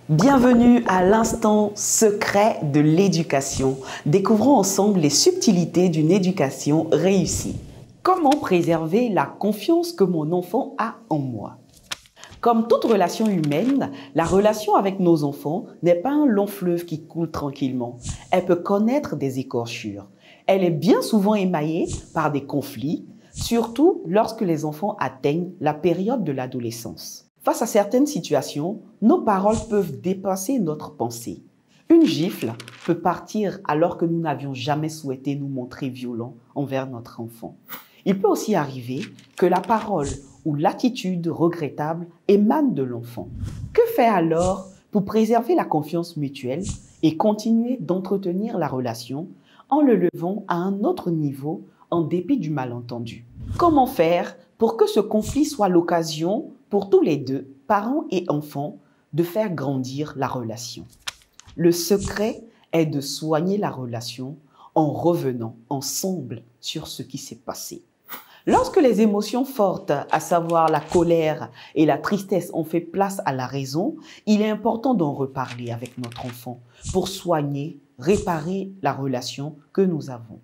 Bienvenue à l'instant secret de l'éducation. Découvrons ensemble les subtilités d'une éducation réussie. Comment préserver la confiance que mon enfant a en moi? Comme toute relation humaine, la relation avec nos enfants n'est pas un long fleuve qui coule tranquillement. Elle peut connaître des écorchures. Elle est bien souvent émaillée par des conflits, surtout lorsque les enfants atteignent la période de l'adolescence. Face à certaines situations, nos paroles peuvent dépasser notre pensée. Une gifle peut partir alors que nous n'avions jamais souhaité nous montrer violents envers notre enfant. Il peut aussi arriver que la parole ou l'attitude regrettable émane de l'enfant. Que faire alors pour préserver la confiance mutuelle et continuer d'entretenir la relation en le levant à un autre niveau en dépit du malentendu? Comment faire pour que ce conflit soit l'occasion pour tous les deux, parents et enfants, de faire grandir la relation? Le secret est de soigner la relation en revenant ensemble sur ce qui s'est passé. Lorsque les émotions fortes, à savoir la colère et la tristesse, ont fait place à la raison, il est important d'en reparler avec notre enfant pour soigner, réparer la relation que nous avons.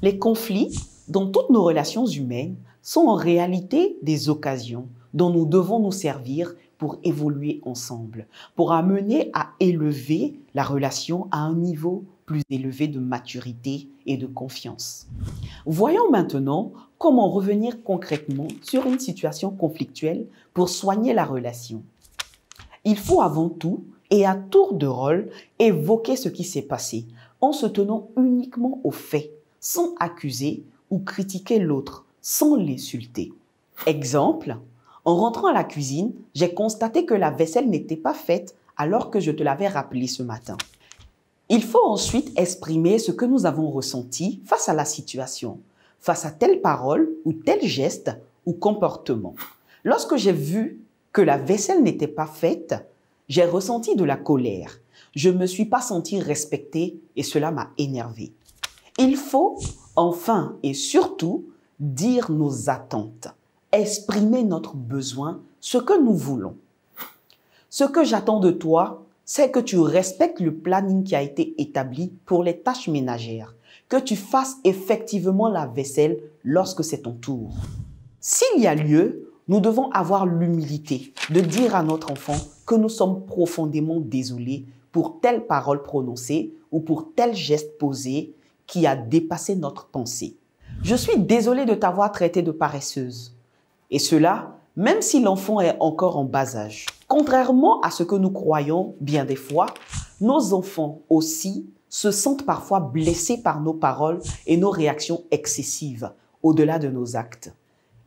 Les conflits dans toutes nos relations humaines sont en réalité des occasions dont nous devons nous servir pour évoluer ensemble, pour amener à élever la relation à un niveau plus élevé de maturité et de confiance. Voyons maintenant comment revenir concrètement sur une situation conflictuelle pour soigner la relation. Il faut avant tout et à tour de rôle évoquer ce qui s'est passé en se tenant uniquement aux faits, sans accuser ou critiquer l'autre, sans l'insulter. Exemple, en rentrant à la cuisine, j'ai constaté que la vaisselle n'était pas faite alors que je te l'avais rappelé ce matin. Il faut ensuite exprimer ce que nous avons ressenti face à la situation, face à telle parole ou tel geste ou comportement. Lorsque j'ai vu que la vaisselle n'était pas faite, j'ai ressenti de la colère. Je ne me suis pas senti respectée et cela m'a énervé. Il faut enfin et surtout dire nos attentes, exprimer notre besoin, ce que nous voulons. Ce que j'attends de toi, c'est que tu respectes le planning qui a été établi pour les tâches ménagères, que tu fasses effectivement la vaisselle lorsque c'est ton tour. S'il y a lieu, nous devons avoir l'humilité de dire à notre enfant que nous sommes profondément désolés pour telle parole prononcée ou pour tel geste posé qui a dépassé notre pensée. Je suis désolée de t'avoir traité de paresseuse. Et cela, même si l'enfant est encore en bas âge. Contrairement à ce que nous croyons bien des fois, nos enfants aussi se sentent parfois blessés par nos paroles et nos réactions excessives, au-delà de nos actes.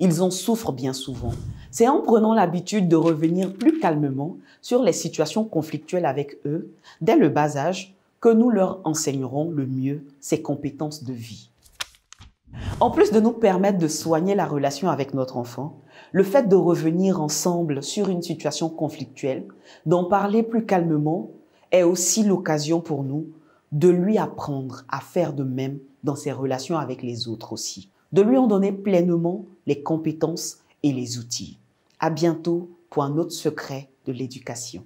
Ils en souffrent bien souvent. C'est en prenant l'habitude de revenir plus calmement sur les situations conflictuelles avec eux, dès le bas âge, que nous leur enseignerons le mieux ces compétences de vie. En plus de nous permettre de soigner la relation avec notre enfant, le fait de revenir ensemble sur une situation conflictuelle, d'en parler plus calmement, est aussi l'occasion pour nous de lui apprendre à faire de même dans ses relations avec les autres aussi, de lui en donner pleinement les compétences et les outils. À bientôt pour un autre secret de l'éducation.